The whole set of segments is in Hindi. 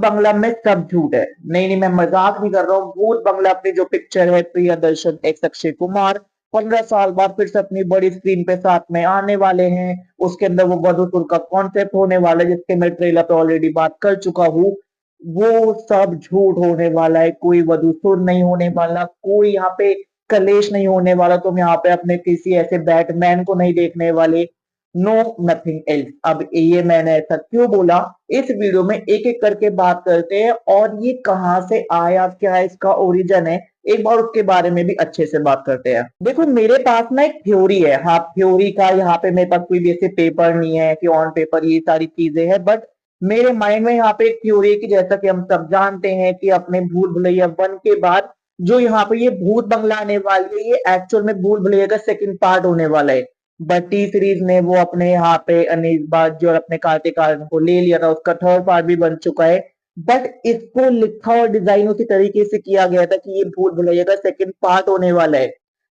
बंगला में सब झूठ है। नहीं नहीं, मैं मजाक नहीं कर रहा हूँ। भूत बंगला अपनी जो पिक्चर है, प्रियदर्शन एक्स अक्षय कुमार 15 साल बाद फिर से अपनी बड़ी स्क्रीन पे साथ में आने वाले हैं। उसके अंदर वो वधुसुर का कॉन्सेप्ट होने वाला है, जिसके मैं ट्रेलर पे ऑलरेडी बात कर चुका हूँ। वो सब झूठ होने वाला है। कोई वधुसुर नहीं होने वाला, कोई यहाँ पे कलेश नहीं होने वाला। तुम यहाँ पे अपने किसी ऐसे बैटमैन को नहीं देखने वाले। No, nothing else. अब ये मैंने ऐसा क्यों बोला, इस वीडियो में एक एक करके बात करते हैं। और ये कहाँ से आया, क्या इसका ओरिजिन है, एक बार उसके बारे में भी अच्छे से बात करते हैं। देखो, मेरे पास ना एक थ्योरी है। हाँ, थ्योरी का यहाँ पे मेरे पास कोई भी ऐसे पेपर नहीं है कि ऑन पेपर ये सारी चीजें हैं, बट मेरे माइंड में यहाँ पे एक थ्योरी है कि जैसा कि हम सब जानते हैं कि अपने भूल भुलैया 1 के बाद जो यहाँ पे ये भूत बंगला आने वाली है, ये एक्चुअल में भूल भुलैया का सेकंड पार्ट होने वाला है। बट टी सीरीज ने वो अपने यहाँ पे अनीस बाजी और अपने कार्तिक आर्यन को ले लिया था, उसका थर्ड पार्ट भी बन चुका है। बट इसको लिखा और डिजाइन उसी तरीके से किया गया था कि ये भूल भुलैया का सेकंड पार्ट होने वाला है।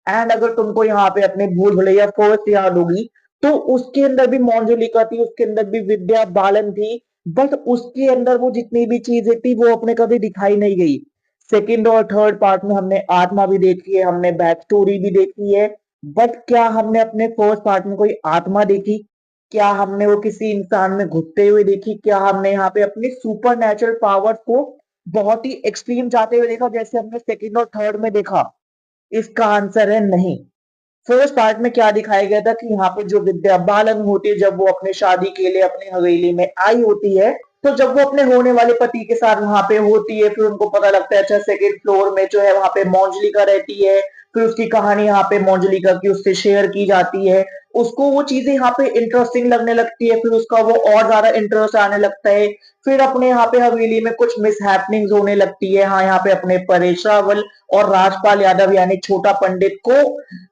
एंड अगर तुमको यहाँ पे अपने भूल भुलैया फर्स्ट याद होगी, तो उसके अंदर भी मंजुलिका थी, उसके अंदर भी विद्या बालन थी। बट उसके अंदर वो जितनी भी चीजें थी वो अपने कभी दिखाई नहीं गई। सेकंड और थर्ड पार्ट में हमने आत्मा भी देखी है, हमने बैक स्टोरी भी देखी है। बट क्या हमने अपने फर्स्ट पार्ट में कोई आत्मा देखी? क्या हमने वो किसी इंसान में घुसते हुए देखी? क्या हमने यहाँ पे अपने सुपर नेचुरल पावर्स को बहुत ही एक्सट्रीम जाते हुए देखा, जैसे हमने सेकंड और थर्ड में देखा? इसका आंसर है नहीं। फर्स्ट पार्ट में क्या दिखाया गया था कि यहाँ पे जो विद्या बालन होती है, जब वो अपने शादी के लिए अपनी हवेली में आई होती है, तो जब वो अपने होने वाले पति के साथ वहां पे होती है, फिर उनको पता लगता है अच्छा सेकंड फ्लोर में जो है वहां पे मंजलिका रहती है। फिर उसकी कहानी यहाँ पे मंजलिका की उससे शेयर की जाती है। उसको वो चीजें यहाँ पे इंटरेस्टिंग लगने लगती है, फिर उसका वो और ज्यादा इंटरेस्ट आने लगता है। फिर अपने यहाँ पे हवेली में कुछ मिस होने लगती है। हाँ, यहाँ पे अपने परेश रावल और राजपाल यादव यानी छोटा पंडित को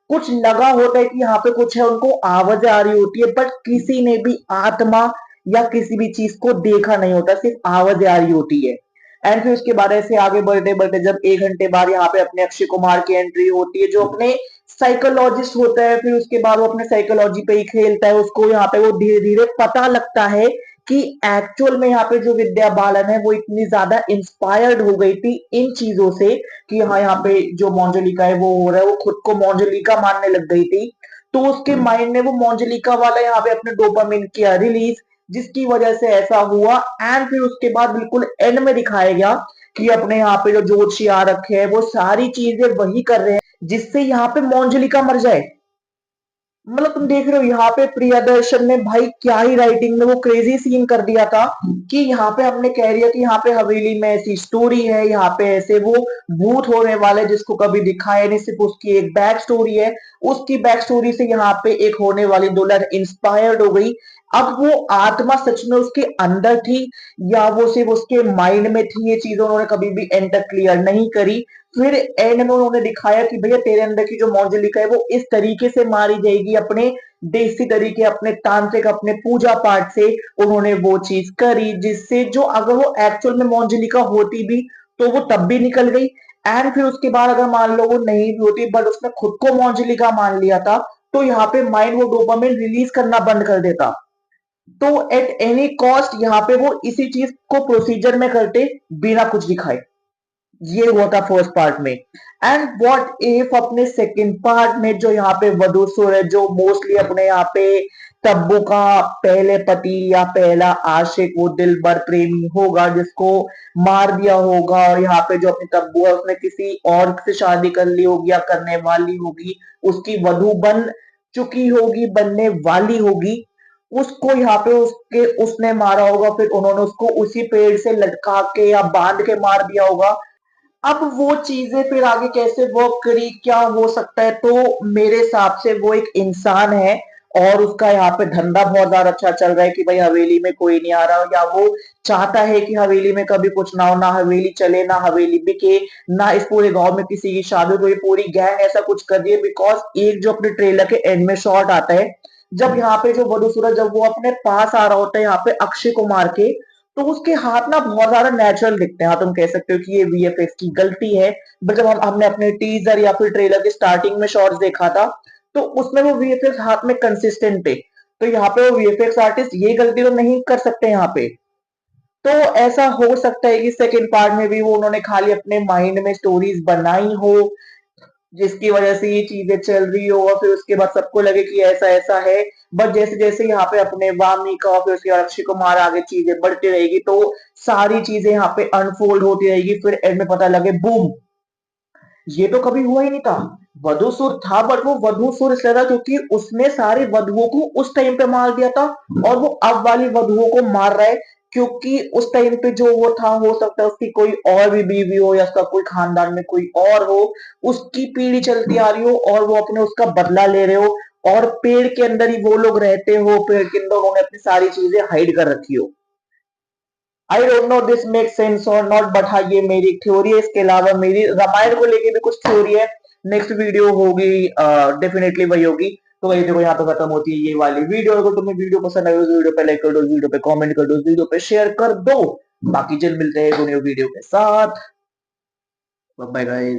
कुछ लगा होता है कि यहाँ पे कुछ है, उनको आवाज आ रही होती है, बट किसी ने भी आत्मा या किसी भी चीज को देखा नहीं होता, सिर्फ आवाज आ रही होती है। एंड फिर उसके बाद ऐसे आगे बढ़ते बढ़ते जब 1 घंटे बाद यहाँ पे अपने अक्षय कुमार की एंट्री होती है, जो अपने साइकोलॉजिस्ट होता है। फिर उसके बाद वो अपने साइकोलॉजी पे ही खेलता है। उसको यहाँ पे वो धीरे धीरे पता लगता है कि एक्चुअल में यहाँ पे जो विद्या बालन है वो इतनी ज्यादा इंस्पायर्ड हो गई थी इन चीजों से कि हाँ, यहाँ पे जो मोंजलिका है वो हो रहा है, वो खुद को मोंजलिका मानने लग गई थी। तो उसके माइंड ने वो मोंजलिका वाला यहाँ पे अपने डोपामिन किया रिलीज, जिसकी वजह से ऐसा हुआ। एंड फिर उसके बाद बिल्कुल एंड में दिखाया गया कि अपने यहाँ पे जो जोशी आ रखे हैं वो सारी चीजें वही कर रहे हैं जिससे यहाँ पे मोंजलिका मर जाए। मतलब तुम देख रहे हो यहाँ पे प्रियदर्शन ने भाई क्या ही राइटिंग में वो क्रेजी सीन कर दिया था कि यहाँ पे हमने कह दिया कि यहाँ पे हवेली में ऐसी स्टोरी है, यहाँ पे ऐसे वो भूत होने वाले जिसको कभी दिखाया नहीं, सिर्फ उसकी एक बैक स्टोरी है। उसकी बैक स्टोरी से यहाँ पे एक होने वाली दुल्हन इंस्पायर्ड हो गई। अब वो आत्मा सच में उसके अंदर थी या वो सिर्फ उसके माइंड में थी, ये चीजें उन्होंने कभी भी एंड तक क्लियर नहीं करी। फिर एंड में उन्होंने दिखाया कि भैया तेरे अंदर की जो मंजुलिका है वो इस तरीके से मारी जाएगी, अपने देसी तरीके, अपने तांत्रिक, अपने पूजा पाठ से उन्होंने वो चीज करी, जिससे जो अगर वो एक्चुअल में मंजुलिका होती भी तो वो तब भी निकल गई। एंड फिर उसके बाद अगर मान लो वो नहीं भी होती बट उसने खुद को मंजुलिका मान लिया था, तो यहाँ पे माइंड वो डोपामिन रिलीज करना बंद कर देता। तो एट एनी कॉस्ट यहाँ पे वो इसी चीज को प्रोसीजर में करते बिना कुछ दिखाए। ये हुआ था फर्स्ट पार्ट में। एंड व्हाट इफ अपने सेकंड पार्ट में जो यहाँ पे वधूसुर है, जो मोस्टली अपने यहाँ पे तब्बू का पहले पति या पहला आशिक, वो दिल भर प्रेमी होगा जिसको मार दिया होगा, और यहाँ पे जो अपनी तब्बू है उसने किसी और से शादी कर ली होगी या करने वाली होगी, उसकी वधू बन चुकी होगी, बनने वाली होगी, उसको यहाँ पे उसके उसने मारा होगा। फिर उन्होंने उसको उसी पेड़ से लटका के या बांध के मार दिया होगा। अब वो चीजें फिर आगे कैसे वर्क करी, क्या हो सकता है? तो मेरे हिसाब से वो एक इंसान है और उसका यहाँ पे धंधा बहुत ज्यादा अच्छा चल रहा है कि भाई हवेली में कोई नहीं आ रहा, या वो चाहता है कि हवेली में कभी कुछ ना हो, ना हवेली चले, ना हवेली बिके, ना इस पूरे गांव में किसी की शादी। तो ये पूरी गैंग ऐसा कुछ कर रही है। बिकॉज एक जो अपने ट्रेलर के एंड में शॉट आता है, जब यहाँ पे जो वधूसुरा जब वो अपने पास आ रहा होता है यहाँ पे अक्षय कुमार के, तो उसके हाथ ना बहुत ज्यादा नेचुरल दिखते हैं। हाँ, तुम कह सकते हो कि ये वीएफएक्स की गलती है, बट जब हमने अपने टीजर या फिर ट्रेलर के स्टार्टिंग में शॉट्स देखा था, तो उसमें वो वीएफएक्स हाथ में कंसिस्टेंट थे। तो यहाँ पे वो वीएफएक्स आर्टिस्ट ये गलती तो नहीं कर सकते यहाँ पे। तो ऐसा हो सकता है कि सेकंड पार्ट में भी वो उन्होंने खाली अपने माइंड में स्टोरीज बनाई हो, जिसकी वजह से ये चीजें चल रही हो और फिर उसके बाद सबको लगे कि ऐसा ऐसा है। बट जैसे जैसे यहाँ पे अपने वामिका और फिर उसके बाद अक्षय कुमार आगे चीजें बढ़ती रहेगी, तो सारी चीजें यहाँ पे अनफोल्ड होती रहेगी, फिर एंड में पता लगे बूम, ये तो कभी हुआ ही नहीं था। वधूसुर था, बट वो वधूसुर इसलिए था क्योंकि उसने सारी वधुओं को उस टाइम पे मार दिया था, और वो अब वाली वधुओं को मार रहा है क्योंकि उस टाइम पे जो वो था, हो सकता है उसकी कोई और भी बीवी हो या उसका कोई खानदान में कोई और हो, उसकी पीढ़ी चलती आ रही हो और वो अपने उसका बदला ले रहे हो, और पेड़ के अंदर ही वो लोग रहते हो, पेड़ के अंदर उन्होंने अपनी सारी चीजें हाइड कर रखी हो। I don't know this make sense और नॉट, बट हाँ ये मेरी थ्योरी है। इसके अलावा मेरी रामायण को लेके भी कुछ थ्योरी है, नेक्स्ट वीडियो होगी, डेफिनेटली वही होगी। तो वही देखो, यहाँ पे खत्म होती है ये वाली वीडियो। अगर तुम्हें वीडियो पसंद आई, उस वीडियो पे लाइक कर दो, उस वीडियो पे कमेंट कर दो, उस वीडियो पे शेयर कर दो। बाकी जल्द मिलते हैं न्यू वीडियो के साथ। Bye guys.